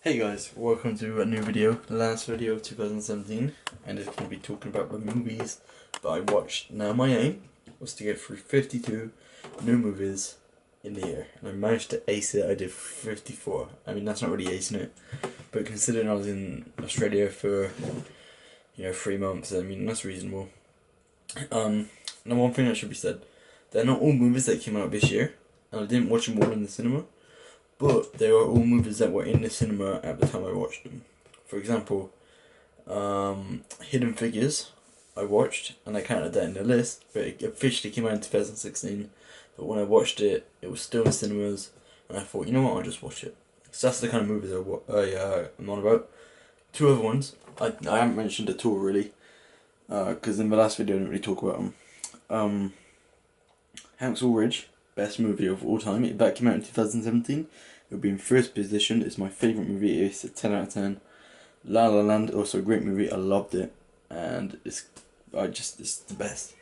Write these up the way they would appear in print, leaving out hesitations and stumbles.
Hey guys, welcome to a new video, the last video of 2017, and it's going to be talking about the movies that I watched. Now my aim was to get through 52 new movies in the year, and I managed to ace it. I did 54. I mean, that's not really acing it, but considering I was in Australia for 3 months, I mean, that's reasonable. Now one thing that should be said, they're not all movies that came out this year, and I didn't watch them all in the cinema. But they were all movies that were in the cinema at the time I watched them. For example, Hidden Figures, I watched, and I counted that in the list, but it officially came out in 2016. But when I watched it, it was still in cinemas, and I thought, you know what, I'll just watch it. So that's the kind of movies I'm on about. Two other ones, I haven't mentioned at all really, because in the last video I didn't really talk about them. Hacksaw Ridge, best movie of all time. That came out in 2017. It would be in first position. It's my favourite movie. It's a 10 out of 10. La La Land, also a great movie. I loved it, and it's the best.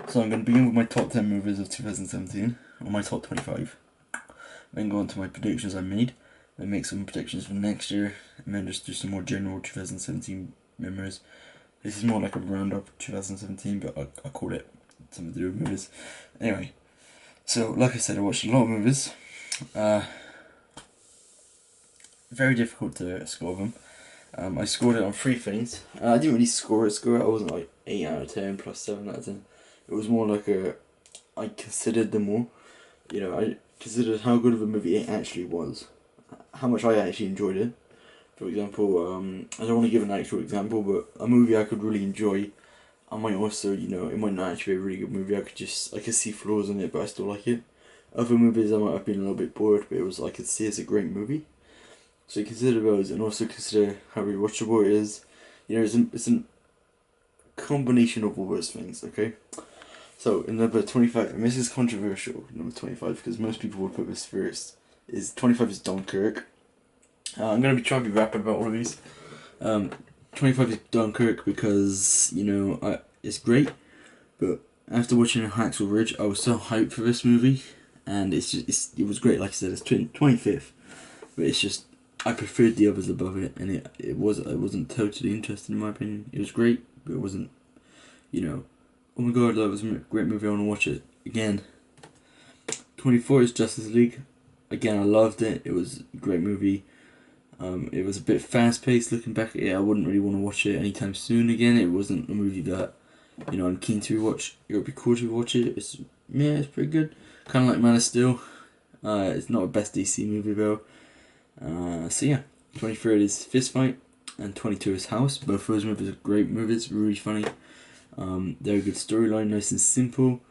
So I'm going to begin with my top 10 movies of 2017, or my top 25. Then go on to my predictions I made. Then make some predictions for next year, and then just do some more general 2017 memories. This is more like a roundup of 2017, but I call it something to do with movies. Anyway, so like I said, I watched a lot of movies. Very difficult to score them. I scored it on 3 things. I didn't really score it. I wasn't like 8 out of 10 plus 7 out of 10. It was more like I considered them all. I considered how good of a movie it actually was. How much I actually enjoyed it. For example, I don't want to give an actual example, but a movie I could really enjoy. I might also, it might not actually be a really good movie. I could see flaws in it, but I still like it. Other movies I might have been a little bit bored, but I could see it's a great movie. So consider those, and also consider how rewatchable it is. It's a combination of all those things, okay? So, in number 25, and this is controversial, number 25, because most people would put this first, 25 is Dunkirk. I'm going to be trying to be rapid about all of these. 25 is Dunkirk because, it's great, but after watching Hacksaw Ridge, I was so hyped for this movie, and it was great. Like I said, it's 25th, but it's just I preferred the others above it, and I wasn't totally interested in my opinion. It was great, but it wasn't, oh my god, that was a great movie. I want to watch it again. 24 is Justice League. Again, I loved it. It was a great movie. It was a bit fast paced. Looking back at it, I wouldn't really want to watch it anytime soon again. It wasn't a movie that I'm keen to watch. It would be cool to watch it. It's pretty good. Kind of like Man of Steel. It's not a best DC movie though. So yeah, 23rd is Fist Fight, and 22 is House. Both of those movies are great movies, really funny. They're a good storyline, nice and simple,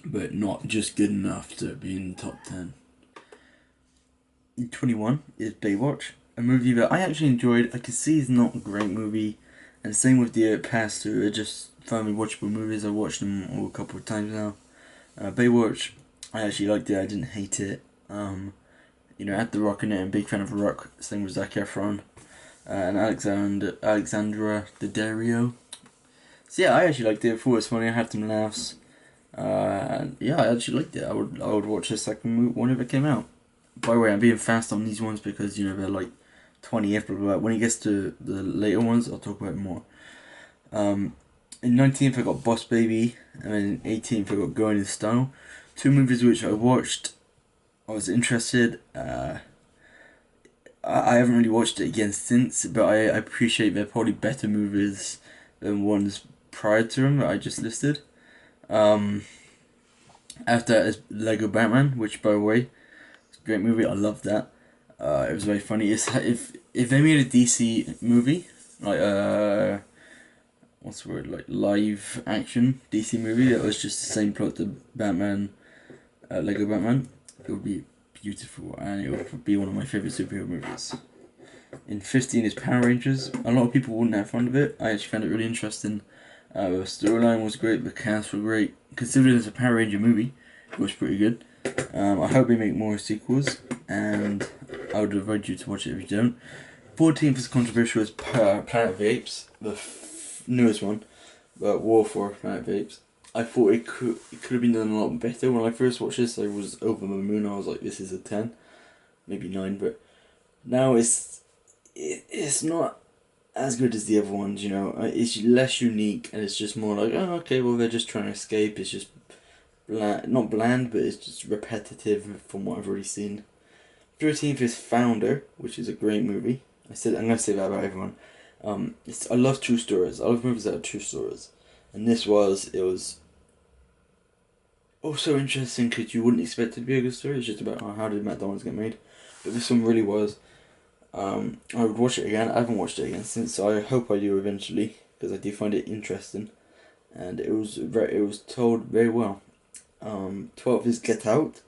but not just good enough to be in the top 10. 21 is Baywatch, a movie that I actually enjoyed. I can see it's not a great movie, and same with the past two. They're just finally watchable movies. I watched them all a couple of times now. Baywatch, I actually liked it. I didn't hate it. Had The Rock in it. I'm a big fan of The Rock. Same with Zac Efron and Alexandra Daddario. So yeah, I actually liked it. I thought it was funny. I had some laughs. And yeah, I actually liked it. I would watch the second one if it came out. By the way, I'm being fast on these ones because they're like 20th, but when it gets to the later ones, I'll talk about it more. In 19th, I got Boss Baby, and then in 18th, I got Going in Style. 2 movies which I watched. I was interested. I haven't really watched it again since, but I appreciate they're probably better movies than ones prior to them that I just listed. After that is Lego Batman, which by the way, it's a great movie. I love that. It was very funny. If they made a DC movie, like what's the word, like live action DC movie that was just the same plot to Batman, Lego Batman, it would be beautiful, and it would be one of my favourite superhero movies. In 15 is Power Rangers. A lot of people wouldn't have fun of it. I actually found it really interesting. The storyline was great, the cast were great. Considering it's a Power Ranger movie, it was pretty good. I hope they make more sequels, and I would advise you to watch it if you don't. 14th is controversial as Planet of the Apes, the newest one, but War for Planet of the Apes. I thought it could have been done a lot better. When I first watched this, I was over the moon. I was like, this is a 10, maybe 9, but Now it's not as good as the other ones, you know. It's less unique, and it's just more like, oh, okay, well, they're just trying to escape. It's just bland, not bland, but it's just repetitive from what I've already seen. 13th is Founder, which is a great movie. I'm gonna say that about everyone. I love true stories. I love movies that are true stories, and it was also interesting because you wouldn't expect it to be a good story. It's just about how did McDonald's get made, but this one really was. I would watch it again. I haven't watched it again since, so I hope I do eventually because I do find it interesting, and it was told very well. 12th is Get Out.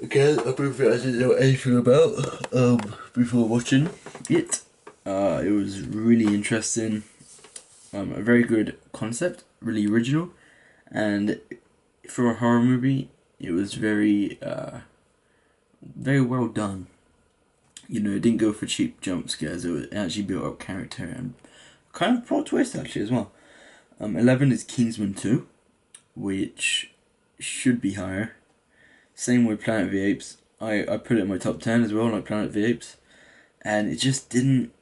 Again, a movie I didn't know anything about before watching it. It was really interesting. A very good concept, really original, and for a horror movie, it was very well done. You know, it didn't go for cheap jump scares. It actually built up character and kind of plot twist actually as well. 11 is Kingsman 2, which should be higher. Same with Planet of the Apes. I put it in my top 10 as well, like Planet of the Apes. And it just didn't...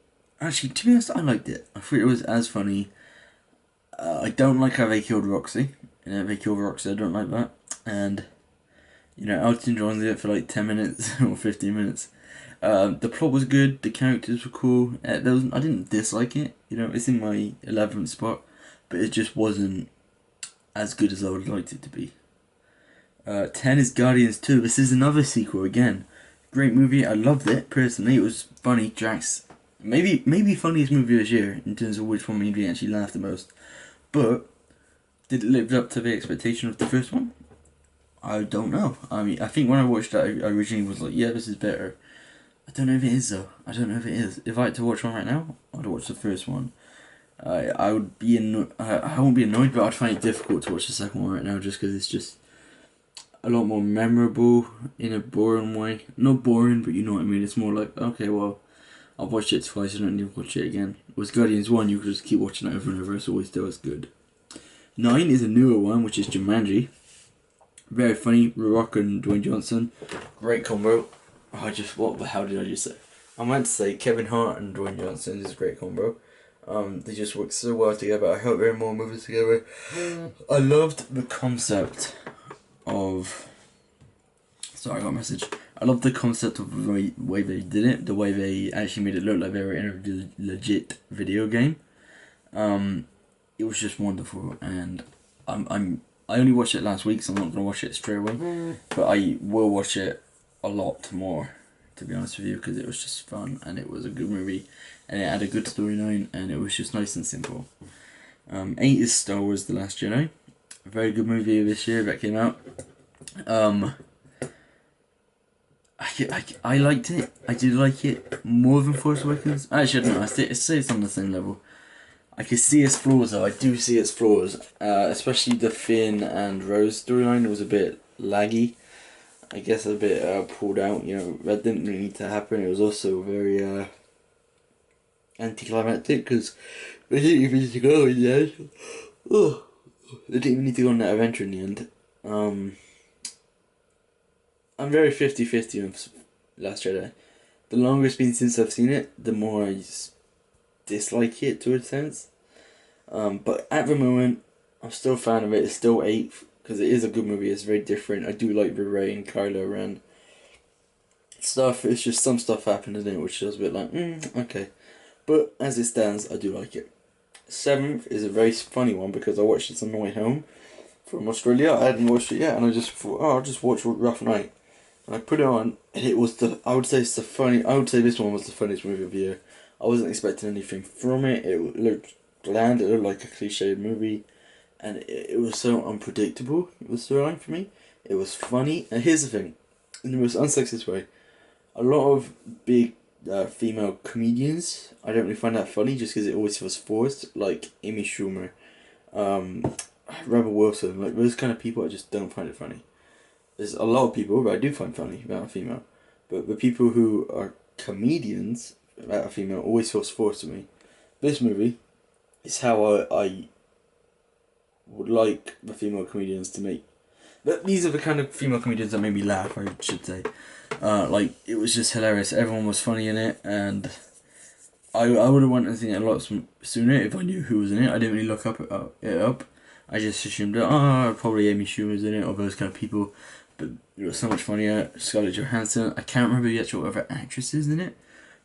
Actually, to be honest, I liked it. I thought it was as funny. I don't like how they killed Roxy. They killed Roxy, I don't like that. And, you know, Elton John's in it for like 10 minutes or 15 minutes. The plot was good, the characters were cool. I didn't dislike it, you know, it's in my 11th spot. But it just wasn't as good as I would have liked it to be. 10 is Guardians 2. This is another sequel again. Great movie. I loved it personally. It was funny. Drax, maybe funniest movie this year in terms of which one made me actually laugh the most. But did it live up to the expectation of the first one? I don't know. I mean, I think when I watched it, I originally was like, yeah, this is better. I don't know if it is though. I don't know if it is. If I had to watch one right now, I'd watch the first one. I would be I won't be annoyed, but I'd find it difficult to watch the second one right now just because it's just a lot more memorable in a boring way. Not boring, but you know what I mean. It's more like, okay, well, I've watched it twice, I don't need to watch it again. With Guardians 1, you could just keep watching it over and over, it's always still as good. 9 is a newer one, which is Jumanji. Very funny, Rock and Dwayne Johnson. Great combo. What the hell did I just say? I meant to say Kevin Hart and Dwayne Johnson is a great combo. They just work so well together. I hope there are more movies together. I loved the concept of... Sorry, I got a message. I love the concept of the way they did it, the way they actually made it look like they were in a legit video game. It was just wonderful, and I only watched it last week, so I'm not gonna watch it straight away. But I will watch it a lot more, to be honest with you, because it was just fun and it was a good movie, and it had a good storyline, and it was just nice and simple. 8 is Star Wars: The Last Jedi. A very good movie this year that came out. I liked it. I did like it more than Force Awakens. Actually, no, I say it's on the same level. I can see its flaws though. I do see its flaws. Especially the Finn and Rose storyline was a bit laggy. I guess a bit pulled out. You know, that didn't really need to happen. It was also very anticlimactic because they didn't even need to go in the end. Oh, they didn't even need to go on that adventure in the end. I'm very 50-50 on Last Jedi. The longer it's been since I've seen it, the more I dislike it to a sense. But at the moment, I'm still a fan of it. It's still 8th because it is a good movie. It's very different. I do like the Rey and Kylo Ren stuff. It's just some stuff happened in it which is a bit like, okay. But as it stands, I do like it. 7th is a very funny one because I watched this on my way home from Australia. I hadn't watched it yet, and I just thought, oh, I'll just watch Rough Night. And I put it on, and it was I would say this one was the funniest movie of the year. I wasn't expecting anything from it. It looked bland. It looked like a cliched movie, and it was so unpredictable. It was storyline for me. It was funny, and here's the thing: in the most unsexist way, a lot of big female comedians, I don't really find that funny, just because it always feels forced. Like Amy Schumer, Rebel Wilson, like those kind of people, I just don't find it funny. There's a lot of people that I do find funny that are female, but the people who are comedians that are female always feels forced to me. This movie is how I would like the female comedians to make. But these are the kind of female comedians that made me laugh, I should say. Like it was just hilarious. Everyone was funny in it, and I would have wanted to see it a lot sooner if I knew who was in it. I didn't really look it up. I just assumed that probably Amy Schumer's in it or those kind of people. But it was so much funnier. Scarlett Johansson. I can't remember the actual other actresses in it,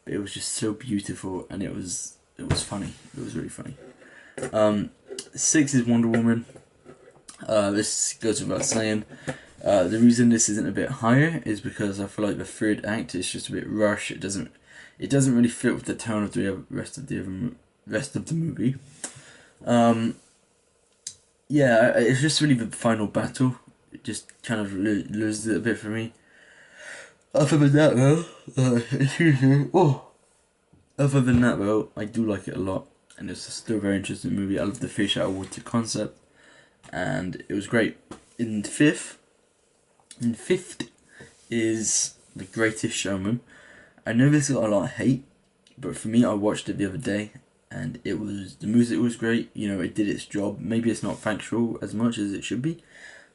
but it was just so beautiful, and it was funny. It was really funny. 6 is Wonder Woman. This goes without saying. The reason this isn't a bit higher is because I feel like the third act is just a bit rushed. It doesn't really fit with the tone of the rest of the movie. Yeah, it's just really the final battle. It just kind of loses it a bit for me. Other than that, though, excuse me. Oh. Other than that, though, I do like it a lot, and it's still a very interesting movie. I love the fish out of water concept, and it was great. In fifth is The Greatest Showman. I know this got a lot of hate, but for me, I watched it the other day, and the music was great. You know, it did its job. Maybe it's not factual as much as it should be.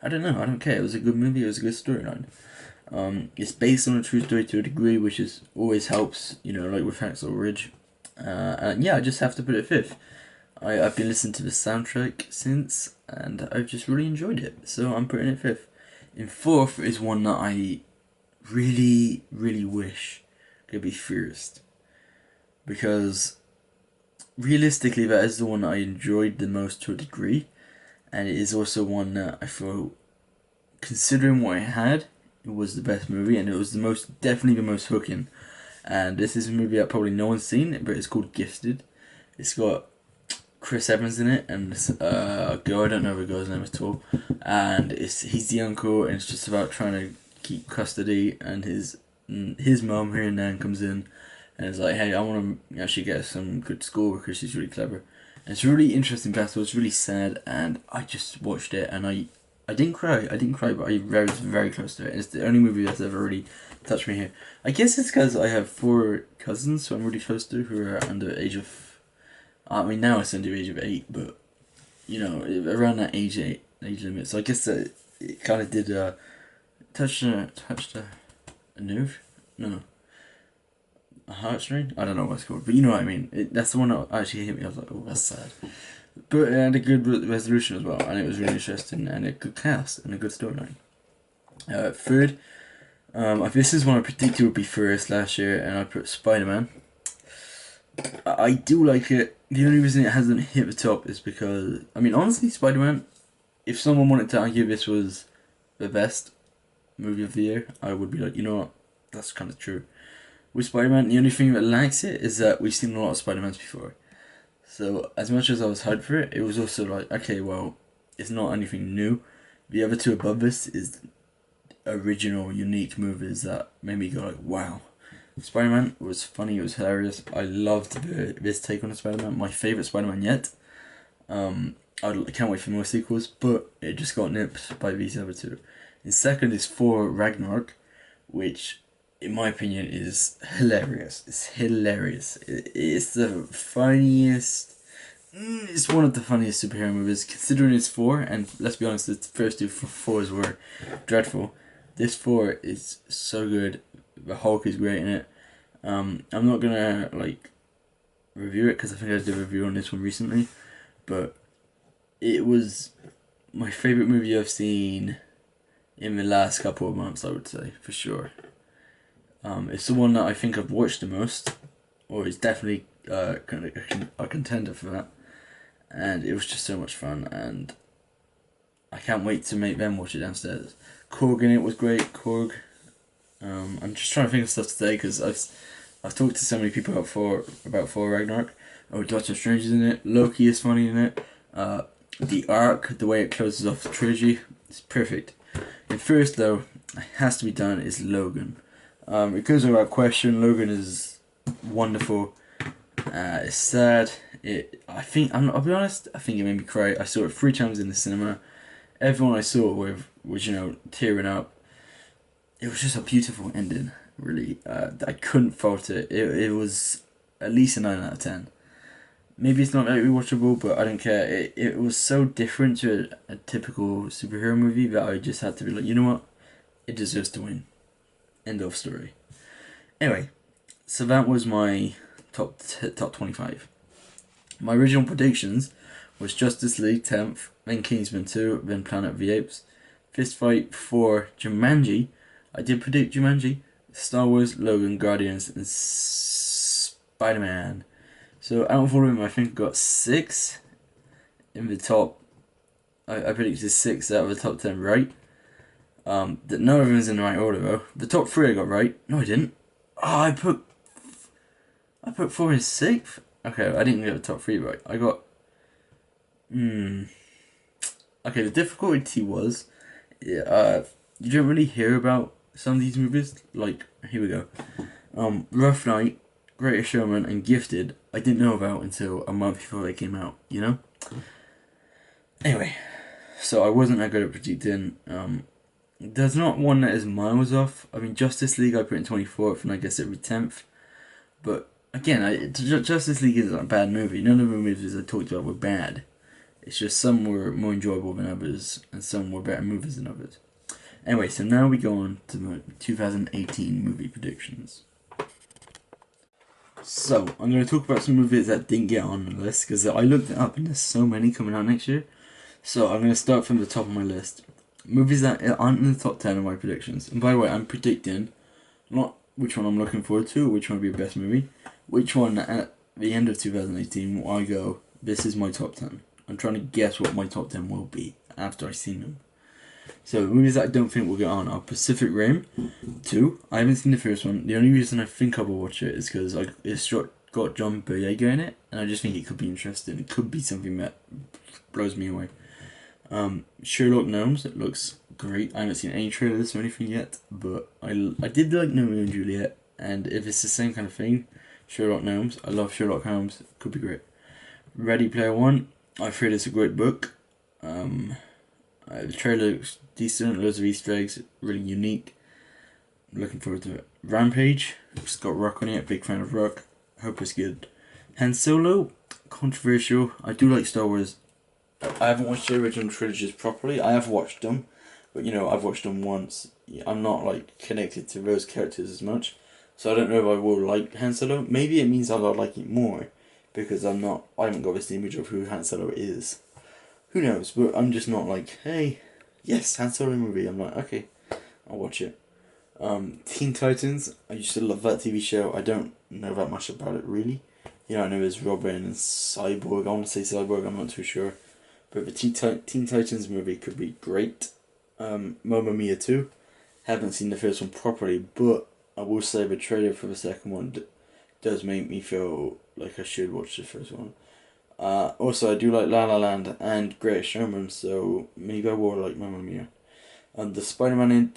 I don't know. I don't care. It was a good movie. It was a good storyline. It's based on a true story to a degree, which always helps. You know, like with Hacksaw Ridge. And yeah, I just have to put it fifth. I've been listening to the soundtrack since, and I've just really enjoyed it. So I'm putting it fifth. In fourth is one that I really, really wish could be first, because realistically, that is the one that I enjoyed the most to a degree, and it is also one that I feel, considering what it had, it was the best movie, and it was definitely the most hooking. And this is a movie that probably no one's seen, but it's called Gifted. It's got Chris Evans in it, and a girl, I don't know the girl's name at all, and he's the uncle, and it's just about trying to keep custody, and his mum here and then comes in, and it's like, hey, I want to actually get some good school because she's really clever. And it's a really interesting battle. It's really sad, and I just watched it, and I didn't cry, but I was very close to it. And it's the only movie that's ever really touched me here. I guess it's because I have 4 cousins, so I'm really close to, who are under the age of, I mean, now it's under the age of 8, but, you know, around that age limit. So I guess that it kind of did touch a nerve? No. A heartstring? I don't know what it's called, but you know what I mean. That's the one that actually hit me. I was like, oh, that's sad. But it had a good resolution as well, and it was really interesting, and a good cast, and a good storyline. Third, this is one I predicted would be first last year, and I put Spider-Man. I do like it. The only reason it hasn't hit the top is because, I mean, honestly, Spider-Man, if someone wanted to argue this was the best movie of the year, I would be like, you know what, that's kind of true. With Spider-Man, the only thing that lacks it is that we've seen a lot of Spider-Mans before. So, as much as I was hyped for it, it was also like, okay, well, it's not anything new. The other 2 above this is original, unique movies that made me go like, wow. Spider-Man was funny, it was hilarious. I loved this take on Spider-Man, my favourite Spider-Man yet. I can't wait for more sequels, but it just got nipped by these other 2. And second is Thor Ragnarok, which, in my opinion, is hilarious. It's hilarious. It's the funniest. It's one of the funniest superhero movies, considering it's 4, and let's be honest, the first 2 4s were dreadful. This 4 is so good. The Hulk is great in it. I'm not gonna review it because I think I did a review on this one recently, but it was my favorite movie I've seen in the last couple of months, I would say, for sure. It's the one that I think I've watched the most, or is definitely a contender for that. And it was just so much fun, and I can't wait to make them watch it downstairs. Korg in it was great. Korg. I'm just trying to think of stuff today because I've talked to so many people about Thor Ragnarok. Oh, Doctor Strange is in it. Loki is funny in it. The arc, the way it closes off the trilogy, is perfect. And first, though, it has to be done, is Logan. It goes without question. Logan is wonderful. It's sad. I'll be honest, I think it made me cry. I saw it 3 times in the cinema. Everyone I saw it with was, tearing up. It was just a beautiful ending, really. I couldn't fault it. It was at least a 9 out of 10. Maybe it's not very rewatchable, but I don't care. It was so different to a typical superhero movie that I just had to be like, you know what? It deserves to win. End of story. Anyway, so that was my top 25. My original predictions was Justice League 10th, then Kingsman 2, then Planet of the Apes, Fist Fight 4, Jumanji. I did predict Jumanji, Star Wars, Logan, Guardians, and Spider-Man. So out of all of them, I think I got 6 in the top. I predicted 6 out of the top 10 right. That none of them is in the right order though. The top 3 I got right. No, I didn't. Oh, I put 4 in 6th. Okay, I didn't get the top 3 right. I got. Okay, the difficulty was, you don't really hear about some of these movies. Like, here we go. Rough Night, Greatest Showman, and Gifted. I didn't know about until a month before they came out. You know. Anyway, so I wasn't that good at predicting. There's not one that is miles off. I mean, Justice League I put in 24th, and I guess it'd be 10th. But again, Justice League isn't a bad movie. None of the movies I talked about were bad. It's just some were more enjoyable than others, and some were better movies than others. Anyway, so now we go on to the 2018 movie predictions. So, I'm going to talk about some movies that didn't get on the list, because I looked it up and there's so many coming out next year. So, I'm going to start from the top of my list. Movies that aren't in the top 10 of my predictions. And by the way, I'm predicting not which one I'm looking forward to, or which one will be the best movie. Which one at the end of 2018 will I go, this is my top 10. I'm trying to guess what my top 10 will be after I've seen them. So, movies that I don't think will get on are Pacific Rim 2. I haven't seen the first one. The only reason I think I will watch it is because it's got John Boyega in it, and I just think it could be interesting. It could be something that blows me away. Sherlock Gnomes, it looks great. I haven't seen any trailers or anything yet, but I did like Romeo and Juliet, and if it's the same kind of thing, Sherlock Gnomes, I love Sherlock Holmes, it could be great. Ready Player One, I've heard it's a great book. The trailer looks decent, loads of Easter eggs, really unique. I'm looking forward to it. Rampage, it's got Rock on it, big fan of Rock, hope it's good. Han Solo, controversial. I do like Star Wars. I haven't watched the original trilogies properly. I have watched them, but I've watched them once. I'm not like connected to those characters as much, so I don't know if I will like Han Solo. Maybe it means I'll like it more, because I haven't got this image of who Han Solo is. Who knows? But I'm just not like, hey, yes, Han Solo movie. I'm like, okay, I'll watch it. Teen Titans. I used to love that TV show. I don't know that much about it really. I know there's Robin and Cyborg. I want to say Cyborg. I'm not too sure. But the Teen Titans movie could be great. Mamma Mia 2. Haven't seen the first one properly, but I will say the trailer for the second one does make me feel like I should watch the first one. Also, I do like La La Land and Greatest Showman, so maybe I will like Mamma Mia. The Spider-Man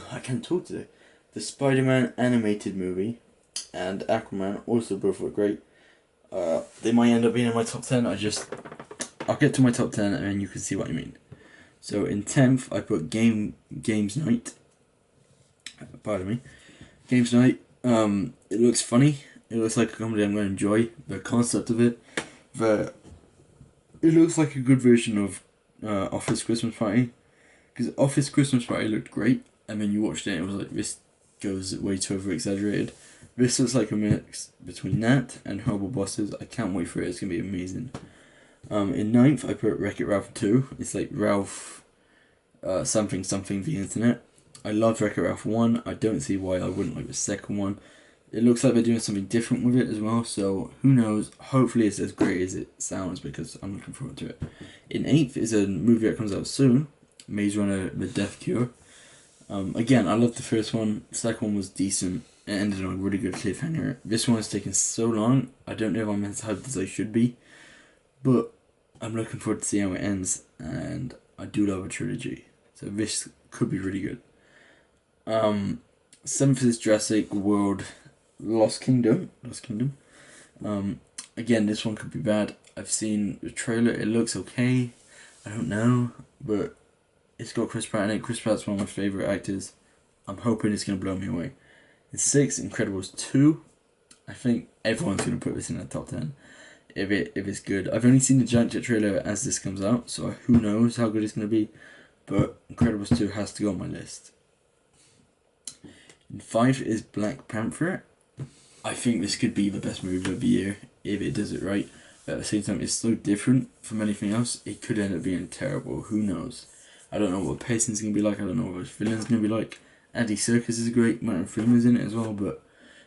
I can't talk today. The Spider-Man animated movie and Aquaman also both look great. They might end up being in my top 10. I'll get to my top 10 and then you can see what I mean. So in 10th, I put Games Night. Pardon me. Games Night. It looks funny. It looks like a comedy I'm going to enjoy. The concept of it. It looks like a good version of Office Christmas Party. Because Office Christmas Party looked great. And then you watched it and it was like, this goes way too over exaggerated. This looks like a mix between that and Horrible Bosses. I can't wait for it. It's going to be amazing. In 9th, I put Wreck-It Ralph 2. It's like Ralph something the internet. I love Wreck-It Ralph 1. I don't see why I wouldn't like the second one. It looks like they're doing something different with it as well, so who knows. Hopefully it's as great as it sounds, because I'm looking forward to it. In 8th is a movie that comes out soon, Maze Runner The Death Cure. Again, I loved the first one. The second one was decent. It ended on a really good cliffhanger. This one has taken so long. I don't know if I'm as hyped as I should be, but I'm looking forward to seeing how it ends, and I do love a trilogy, so this could be really good. 7th is Jurassic World Lost Kingdom. Again, this one could be bad. I've seen the trailer, it looks okay. I don't know, but it's got Chris Pratt in it. Chris Pratt's one of my favourite actors. I'm hoping it's going to blow me away. In 6th, Incredibles 2. I think everyone's going to put this in the top 10. If it's good. I've only seen the Giant Jet trailer as this comes out, so who knows how good it's going to be. But Incredibles 2 has to go on my list. In 5 is Black Panther. I think this could be the best movie of the year if it does it right. But at the same time, it's so different from anything else. It could end up being terrible. Who knows? I don't know what the pacing's gonna be like. I don't know what the villain's gonna be like. Andy Serkis is great. Martin Freeman's in it as well. But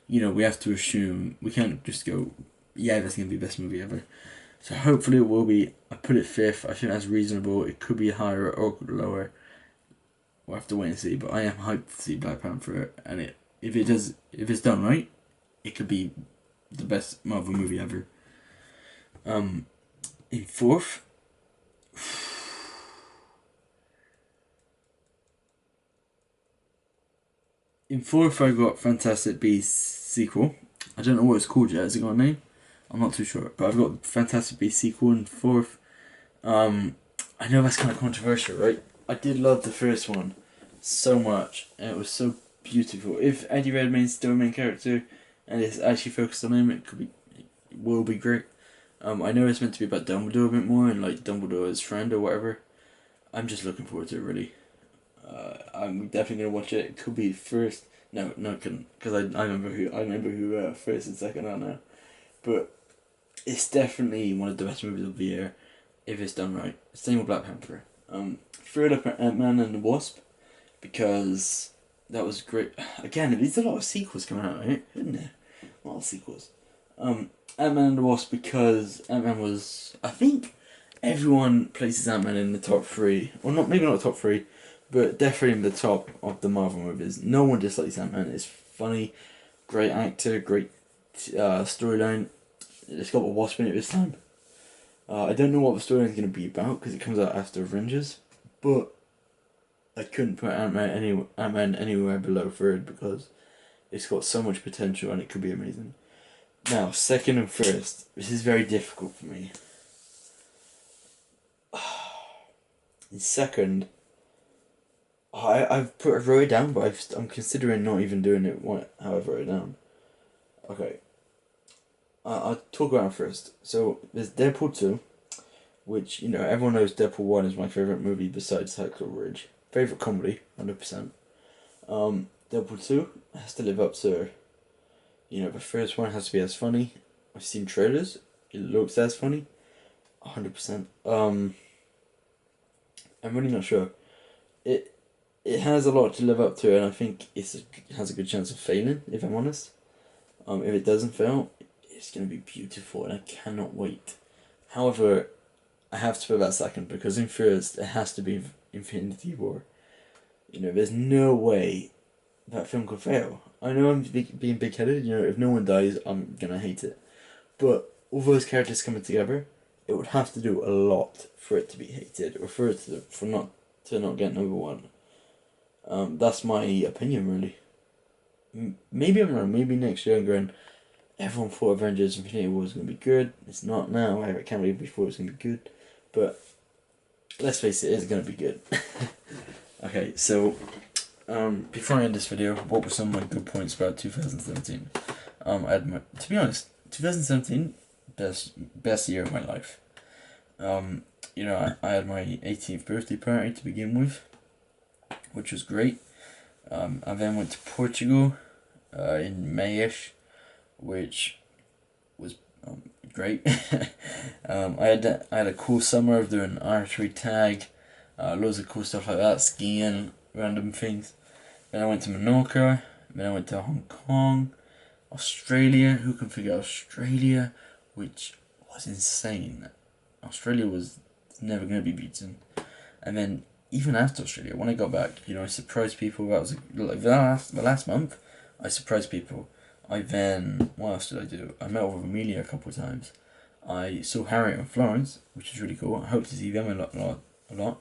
you know, we have to assume we can't just go, yeah, that's gonna be the best movie ever. So hopefully it will be. I put it 5th. I think that's reasonable. It could be higher or lower. We'll have to wait and see. But I am hyped to see Black Panther, and if it's done right, it could be the best Marvel movie ever. In 4th, I got Fantastic Beasts sequel. I don't know what it's called yet. Has it got a name? I'm not too sure. But I've got Fantastic Beasts sequel in 4th. I know that's kind of controversial, right? I did love the first one so much, and it was so beautiful. If Eddie Redmayne's still a main character, and it's actually focused on him, it will be great. I know it's meant to be about Dumbledore a bit more, and like Dumbledore's friend or whatever. I'm just looking forward to it, really. I'm definitely gonna watch it. It could be first. No, it couldn't, because I remember who first and second are now. But it's definitely one of the best movies of the year if it's done right. Same with Black Panther. Third up Ant-Man and the Wasp, because that was great. Again, there's a lot of sequels coming out, right? Isn't there? A lot of sequels. Ant-Man and the Wasp, because Ant-Man was, I think everyone places Ant-Man in the top 3. Well, maybe not the top 3, but definitely in the top of the Marvel movies. No one dislikes Ant-Man. It's funny, great actor, great storyline. It's got a Wasp in it this time. I don't know what the storyline's going to be about, because it comes out after Avengers, but I couldn't put Ant-Man anywhere below 3rd, because it's got so much potential and it could be amazing. Now, 2nd and 1st, this is very difficult for me. In 2nd, I wrote it down, but I'm considering not even doing it how I wrote it down. Okay. I'll talk about it first. So, there's Deadpool 2, which, you know, everyone knows Deadpool 1 is my favourite movie besides Hacksaw Ridge. Favourite comedy, 100%. Deadpool 2 has to live up to, you know, the first one has to be as funny. I've seen trailers, it looks as funny, 100%. I'm really not sure. It has a lot to live up to, and I think it has a good chance of failing, if I'm honest. If it doesn't fail, it's going to be beautiful, and I cannot wait. However, I have to put that 2nd, because in 1st, it has to be Infinity War. You know, there's no way that film could fail. I know I'm being big-headed, you know, if no one dies, I'm going to hate it. But all those characters coming together, it would have to do a lot for it to be hated, or for it to not get number 1. That's my opinion, really. Maybe I'm wrong. Maybe next year I'm going, everyone thought Avengers Infinity War was going to be good. It's not now. I can't believe before it was going to be good. But let's face it, it's going to be good. Okay, so before I end this video, what were some of my good points about 2017? To be honest, 2017, best year of my life. You know, I had my 18th birthday party to begin with, which was great. I then went to Portugal in May-ish, which was great. I had a cool summer of doing archery, tag, loads of cool stuff like that, skiing, random things. Then I went to Menorca, then I went to Hong Kong, Australia. Who can forget Australia? Which was insane. Australia was never going to be beaten. And then even after Australia, when I got back, you know, I surprised people. That was like the last month. I surprised people. What else did I do? I met up with Amelia a couple of times. I saw Harriet and Florence, which is really cool. I hope to see them a lot.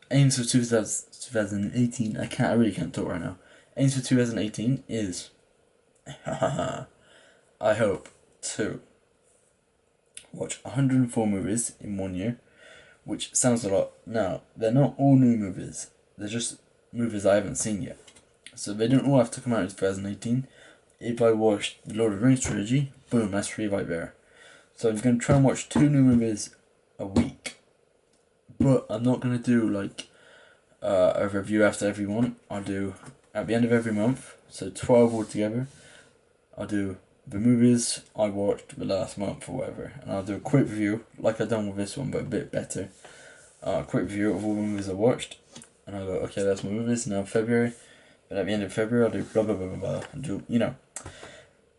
Aims for 2018. I really can't talk right now. Aims for 2018 is, I hope to watch 104 movies in 1 year, which sounds a lot. Now, they're not all new movies. They're just movies I haven't seen yet. So they don't all have to come out in 2018. If I watch the Lord of the Rings trilogy, boom, that's 3 right there. So I'm going to try and watch 2 new movies a week. But I'm not going to do like a review after every one. I'll do at the end of every month, so 12 altogether, I'll do the movies I watched the last month or whatever, and I'll do a quick review, like I've done with this one, but a bit better. A quick review of all the movies I watched, and I'll go, okay, that's my movies, now February, but at the end of February I'll do blah blah blah blah blah, and do, you know.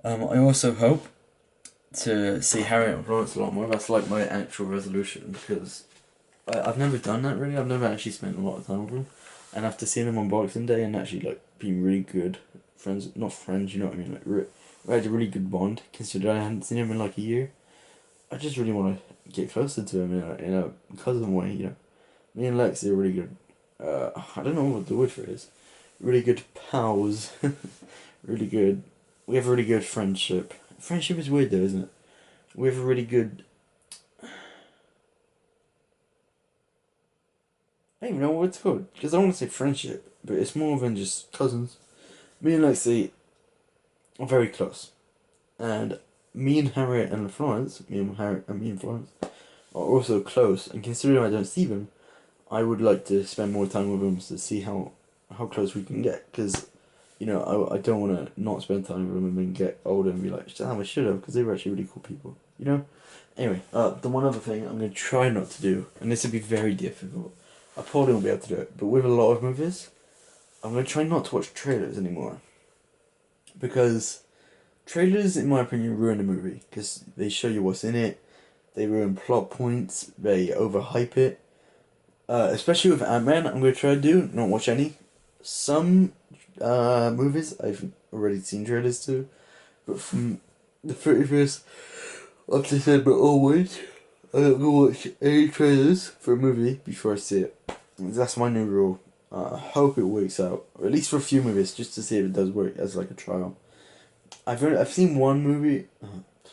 I also hope to see Harriet and Florence a lot more. That's like my actual resolution, because I've never done that really. I've never actually spent a lot of time with them, and after seeing them on Boxing Day and actually like being really good friends, not friends, you know what I mean, like we had a really good bond. Considering I hadn't seen him in like a year, I just really want to get closer to him in a cousin way. You know, me and Lexi are really good. I don't know what the word for it is. Really good pals. Really good. We have a really good friendship. Friendship is weird though, isn't it? We have a really good. I don't even know what it's called, because I don't want to say friendship, but it's more than just cousins. Me and Lexi are very close, and me and Harriet and Florence, me and Florence, are also close. And considering I don't see them, I would like to spend more time with them to see how close we can get. Because, you know, I don't want to not spend time with them and then get older and be like, damn, I should have, because they were actually really cool people. You know. Anyway, the one other thing I'm gonna try not to do, and this would be very difficult. I probably won't be able to do it, but with a lot of movies, I'm gonna try not to watch trailers anymore. Because trailers, in my opinion, ruin a movie. Because they show you what's in it, they ruin plot points, they overhype it. Especially with Ant-Man, I'm gonna try to do, not watch any. Some movies I've already seen trailers to, but from the 31st of December onwards, I don't go watch any trailers for a movie before I see it. That's my new rule. I hope it works out, or at least for a few movies, just to see if it does work as like a trial. I've seen one movie.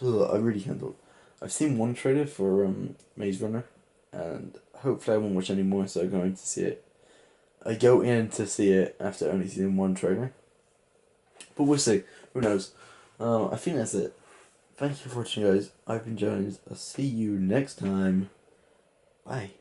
I really can't talk. I've seen one trailer for Maze Runner, and hopefully I won't watch any more. So I'm going to see it. I go in to see it after only seeing one trailer, but we'll see. Who knows? I think that's it. Thank you for watching, guys. I've been Jones. I'll see you next time. Bye.